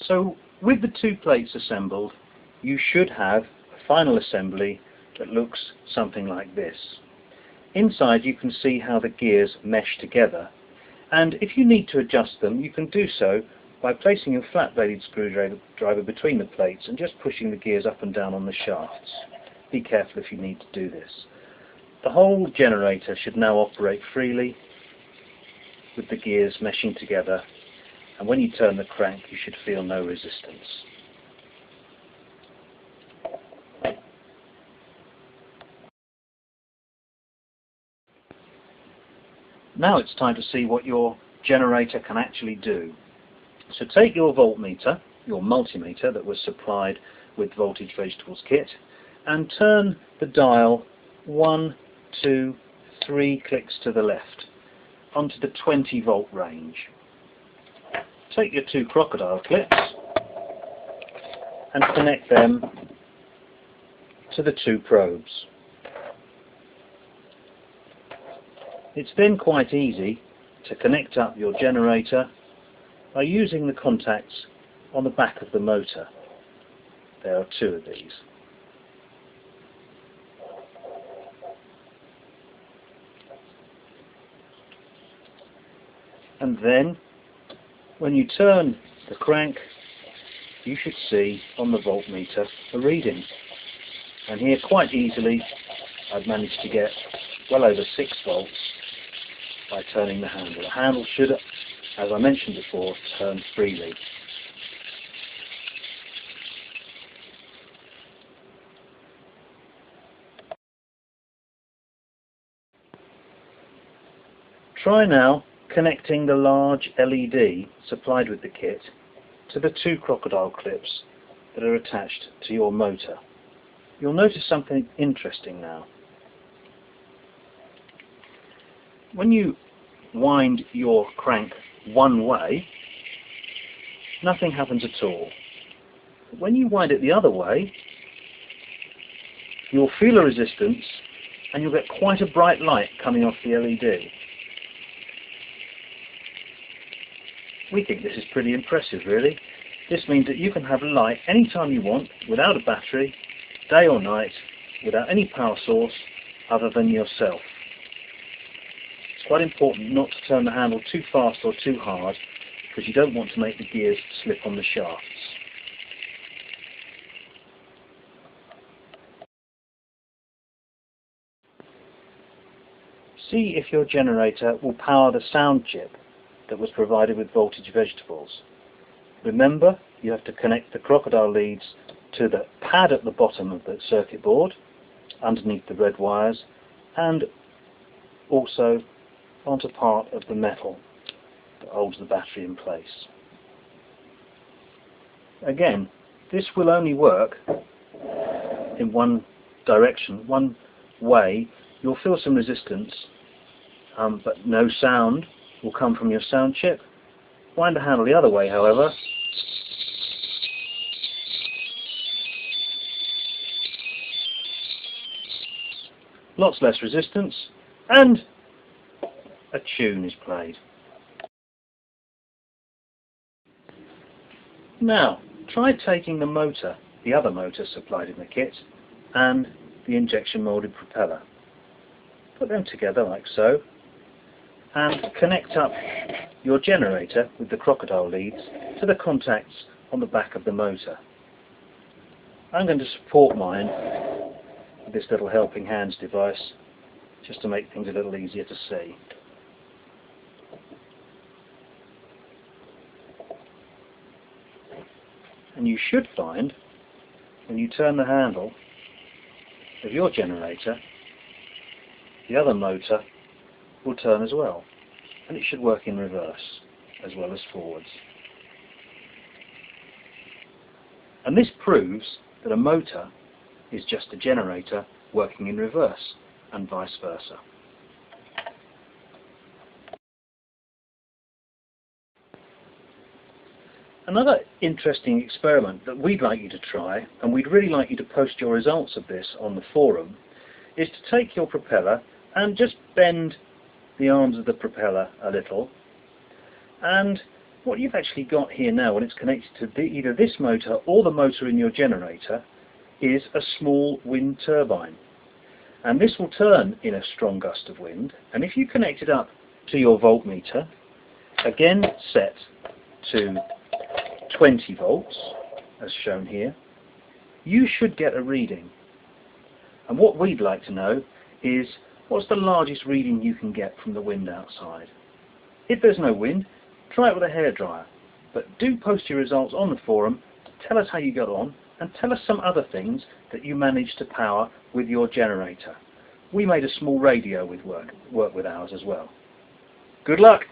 So with the two plates assembled, you should have a final assembly that looks something like this. Inside you can see how the gears mesh together, and if you need to adjust them you can do so by placing your flat-bladed screwdriver between the plates and just pushing the gears up and down on the shafts. Be careful if you need to do this. The whole generator should now operate freely with the gears meshing together, and when you turn the crank you should feel no resistance. Now it's time to see what your generator can actually do. So take your voltmeter, your multimeter that was supplied with Voltage Vegetables kit, and turn the dial 1, 2, 3 clicks to the left onto the 20 volt range. Take your two crocodile clips and connect them to the two probes. It's then quite easy to connect up your generator by using the contacts on the back of the motor. There are two of these. And then when you turn the crank you should see on the voltmeter a reading. And here quite easily I've managed to get well over 6 volts by turning the handle. The handle should, as I mentioned before, turn freely. Try now connecting the large LED supplied with the kit to the two crocodile clips that are attached to your motor. You'll notice something interesting now. When you wind your crank one way, nothing happens at all. But when you wind it the other way, you'll feel a resistance and you'll get quite a bright light coming off the LED. We think this is pretty impressive, really. This means that you can have light anytime you want, without a battery, day or night, without any power source other than yourself. It's quite important not to turn the handle too fast or too hard, because you don't want to make the gears slip on the shafts. See if your generator will power the sound chip that was provided with Voltage Vegetables. Remember, you have to connect the crocodile leads to the pad at the bottom of the circuit board, underneath the red wires, and also onto part of the metal that holds the battery in place. Again, this will only work in one direction, one way. You'll feel some resistance, but no sound will come from your sound chip. Wind the handle the other way, however, lots less resistance, and a tune is played. Now, try taking the motor, the other motor supplied in the kit, and the injection moulded propeller. Put them together like so, and connect up your generator with the crocodile leads to the contacts on the back of the motor. I'm going to support mine with this little helping hands device, just to make things a little easier to see. And you should find, when you turn the handle of your generator, the other motor will turn as well, and it should work in reverse as well as forwards. And this proves that a motor is just a generator working in reverse, and vice versa. Another interesting experiment that we'd like you to try, and we'd really like you to post your results of this on the forum, is to take your propeller and just bend the arms of the propeller a little, and what you've actually got here now, when it's connected to either this motor or the motor in your generator, is a small wind turbine. And this will turn in a strong gust of wind, and if you connect it up to your voltmeter, again set to 20 volts, as shown here, you should get a reading. And what we'd like to know is, what's the largest reading you can get from the wind outside? If there's no wind, try it with a hairdryer, but do post your results on the forum, tell us how you got on, and tell us some other things that you managed to power with your generator. We made a small radio work with ours as well. Good luck!